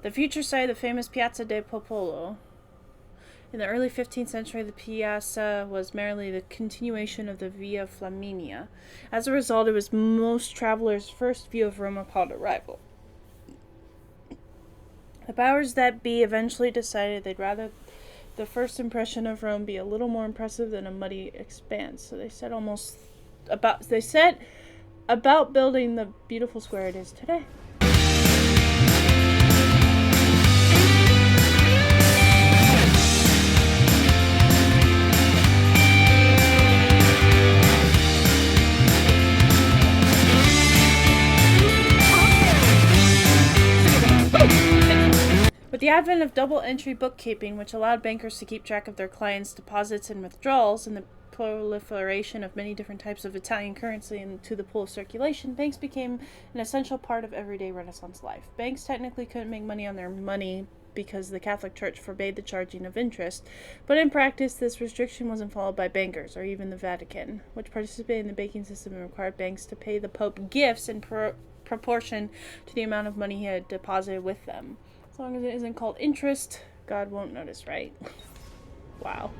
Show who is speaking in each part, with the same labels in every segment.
Speaker 1: The future site of the famous Piazza del Popolo. In the early 15th century, the piazza was merely the continuation of the Via Flaminia. As a result, it was most travelers' first view of Rome upon arrival. The powers that be eventually decided they'd rather the first impression of Rome be a little more impressive than a muddy expanse. So they said about building the beautiful square it is today. With the advent of double-entry bookkeeping, which allowed bankers to keep track of their clients' deposits and withdrawals, and the proliferation of many different types of Italian currency into the pool of circulation, banks became an essential part of everyday Renaissance life. Banks technically couldn't make money on their money because the Catholic Church forbade the charging of interest, but in practice this restriction wasn't followed by bankers, or even the Vatican, which participated in the banking system and required banks to pay the Pope gifts in proportion to the amount of money he had deposited with them. As long as it isn't called interest, God won't notice, right? Wow.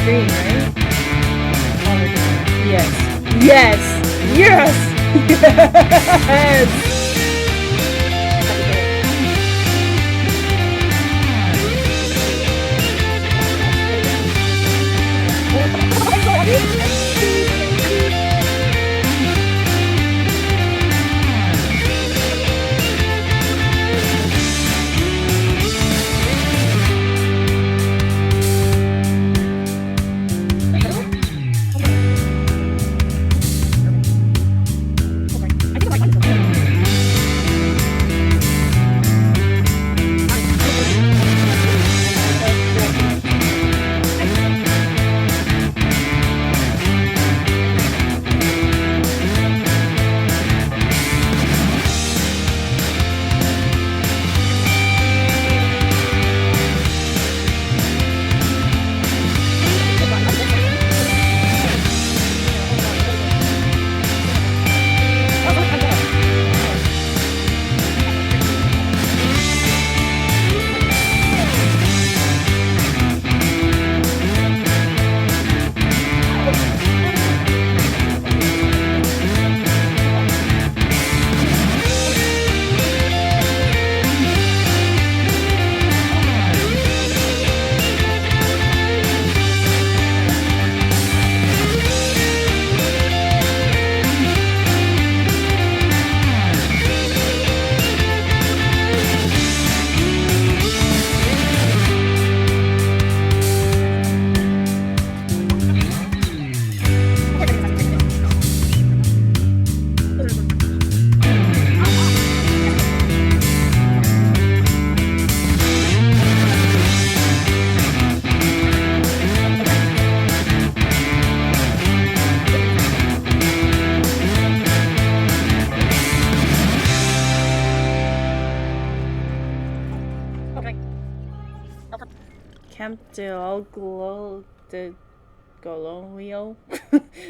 Speaker 1: Green, right? Yes. Yes. Yes. Yes. Camp de Golio.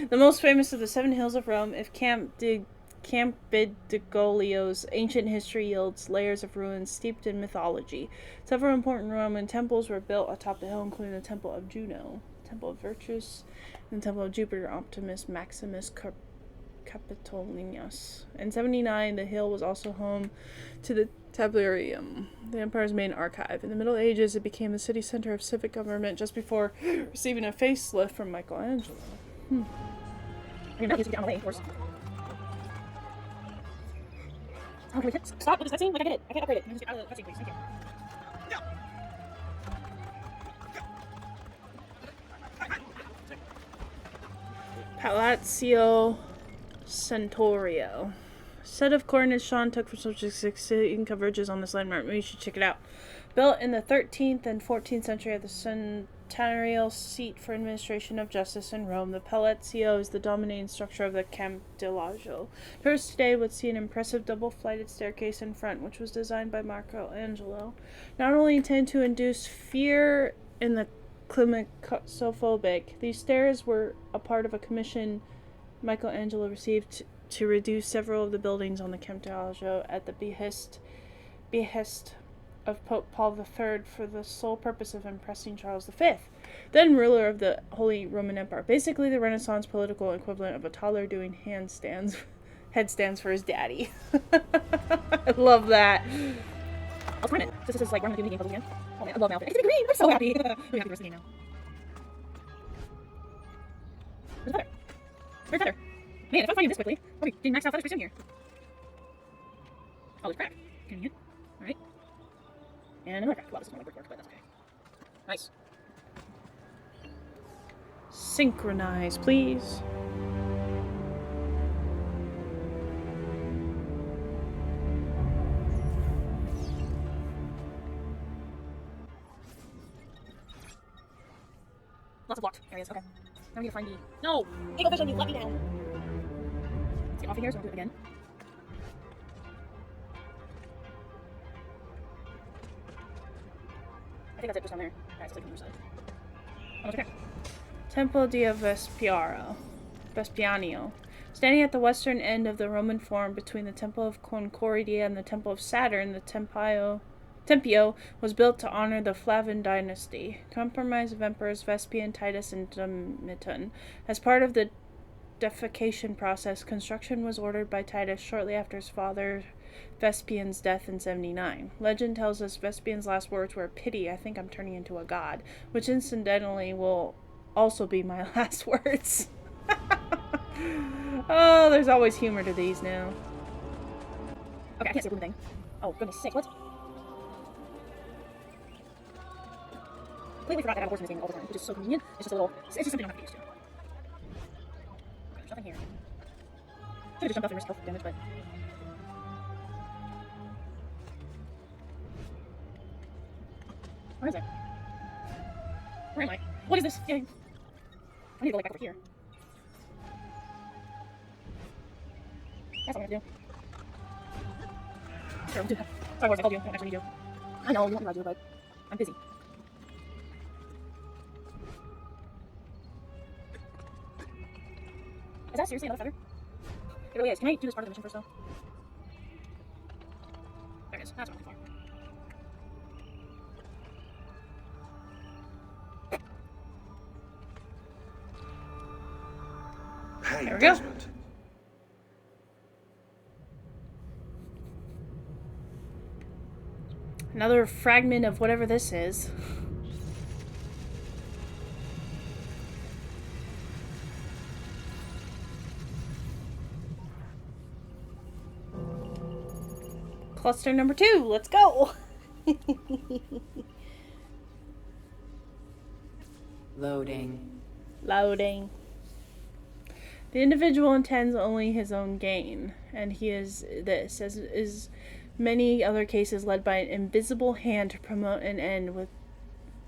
Speaker 1: The most famous of the 7 hills of Rome, if Campidoglio's ancient history yields layers of ruins steeped in mythology. Several important Roman temples were built atop the hill, including the Temple of Juno, Temple of Virtus, and the Temple of Jupiter, Optimus, Maximus, Capitolinus. In 79, the hill was also home to the Tabularium, the empire's main archive. In the Middle Ages, it became the city center of civic government just before receiving a facelift from Michelangelo. I mean, that used to get on the way, of course. Oh, can we stop with this cutscene? Like I did it. I can't upgrade it. Can you just get out of the cutscene, please? Thank you. Palazzo Centorio. Set of coordinates Sean took from some succeeding coverages on this landmark. Maybe you should check it out. Built in the 13th and 14th century at the centenarial seat for administration of justice in Rome, the Palazzo is the dominating structure of the Campidoglio. Tourists today would see an impressive double-flighted staircase in front, which was designed by Michelangelo. Not only intended to induce fear in the climatophobic, these stairs were a part of a commission Michelangelo received to reduce several of the buildings on the Campidoglio at the behest of Pope Paul III for the sole purpose of impressing Charles V, then ruler of the Holy Roman Empire. Basically, the Renaissance political equivalent of a toddler doing headstands for his daddy. I love that. I'll time it. This is like, we're going to do the game puzzles again. Oh man, I love my outfit. It's green! I'm so happy! I'm happy the rest of the game now. Where's the feather? Where's the feather? Man, if I'm finding this quickly, I'll be getting maxed out feathers pretty soon here. Oh, there's crack. Convenient. Alright. And another crack. Wow, this is more like brickwork, but that's okay. Nice. Synchronize, please. Lots of blocked areas. Okay. Now we need to find the... No! Eagle vision, you let me down! Let's get off of here so we'll do it again. I think that's it just down there. Alright, so it's like on the other side. Almost right there. Temple di Vespiano. Standing at the western end of the Roman Forum between the Temple of Concordia and the Temple of Saturn, the Tempio was built to honor the Flavian dynasty, compromise of emperors Vespasian, Titus, and Domitian. As part of the deification process, construction was ordered by Titus shortly after his father Vespasian's death in 79. Legend tells us Vespasian's last words were, "Pity, I think I'm turning into a god," which incidentally will also be my last words. Oh, there's always humor to these now. Okay, I can't see a blue thing. Oh, goodness sake, what? Completely forgot that I have a horse in this game all the time, which is so convenient. It's just a little... It's just something I don't have to get used to. Okay, there's nothing here. Should've just jumped off and risked health damage, but... Where is it? Where am I? What is this? Yeah. I need to go like back over here. That's all I'm gonna do. Sure, we'll do that. Sorry, Wars, I told you. I don't actually need you. I know, you want me to do, but I'm busy. Is that seriously another feather? It really is. Can I do this part of the mission first, though? There it is. That's what I'm looking for.
Speaker 2: Hey,
Speaker 1: there we go.
Speaker 2: Desmond.
Speaker 1: Another fragment of whatever this is. Cluster number 2. Let's go.
Speaker 3: Loading.
Speaker 1: Loading. The individual intends only his own gain, and he is this, as is many other cases, led by an invisible hand to promote an end with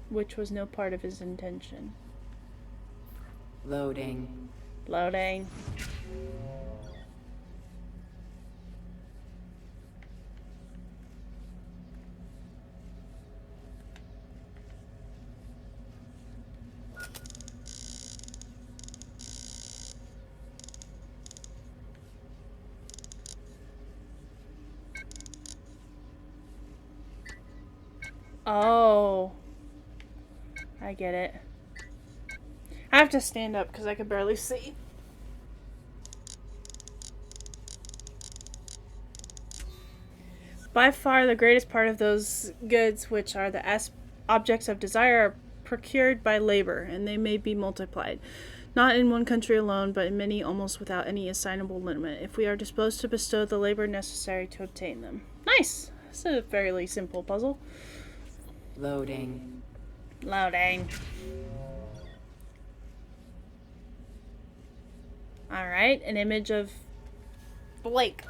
Speaker 1: which was no part of his intention.
Speaker 3: Loading.
Speaker 1: Loading. Oh. I get it. I have to stand up because I can barely see. By far the greatest part of those goods, which are the objects of desire, are procured by labor, and they may be multiplied. Not in one country alone, but in many almost without any assignable limit, if we are disposed to bestow the labor necessary to obtain them. Nice! It's a fairly simple puzzle.
Speaker 3: Loading.
Speaker 1: Loading. Alright, an image of Blake.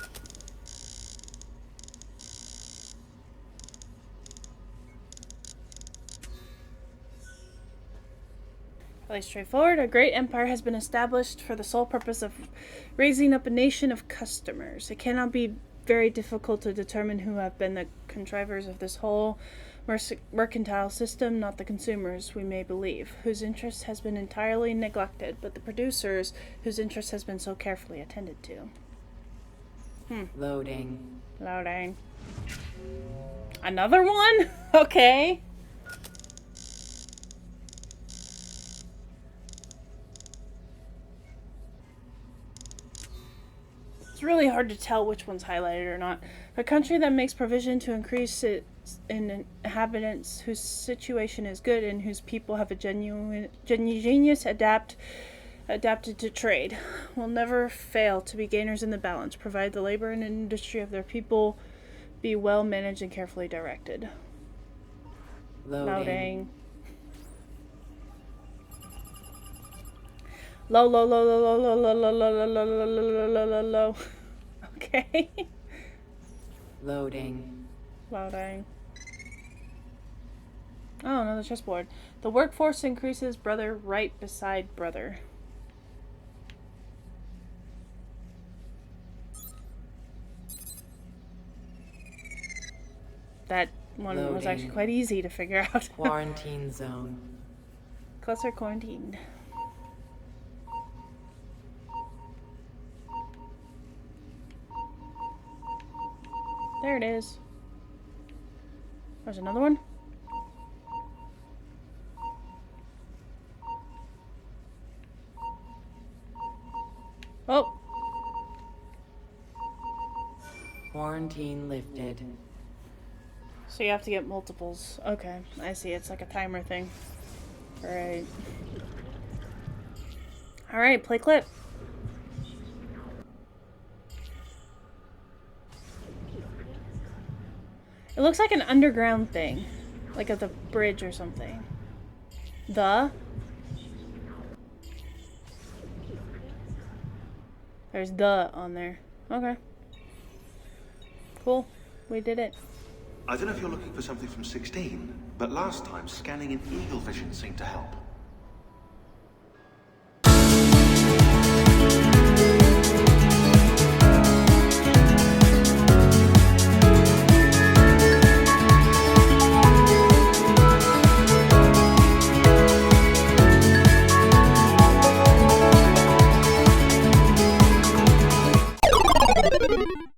Speaker 1: Fairly straightforward. A great empire has been established for the sole purpose of raising up a nation of customers. It cannot be very difficult to determine who have been the contrivers of this whole mercantile system, not the consumers, we may believe, whose interest has been entirely neglected, but the producers, whose interest has been so carefully attended to.
Speaker 3: Loading.
Speaker 1: Loading. Another one? Okay. It's really hard to tell which one's highlighted or not. A country that makes provision to increase its inhabitants, whose situation is good, and whose people have a genius adapted to trade, will never fail to be gainers in the balance, provided the labor and industry of their people be well managed and carefully directed. Loading. Low, low, low, low, low, low, low, low, low, low, low, low, low, low, low. Okay.
Speaker 3: Loading.
Speaker 1: Loading. Oh, another chessboard. The workforce increases, brother right beside brother. That one
Speaker 3: Loading.
Speaker 1: was actually quite easy to figure out.
Speaker 3: Quarantine zone.
Speaker 1: Cluster quarantined. There it is. There's another one. Oh.
Speaker 3: Quarantine lifted.
Speaker 1: So you have to get multiples. Okay, I see. It's like a timer thing. Alright. Alright, play clip. It looks like an underground thing. Like at the bridge or something. There's the on there. Okay. Cool. We did it.
Speaker 2: I don't know if you're looking for something from 16, but last time scanning in eagle vision seemed to help.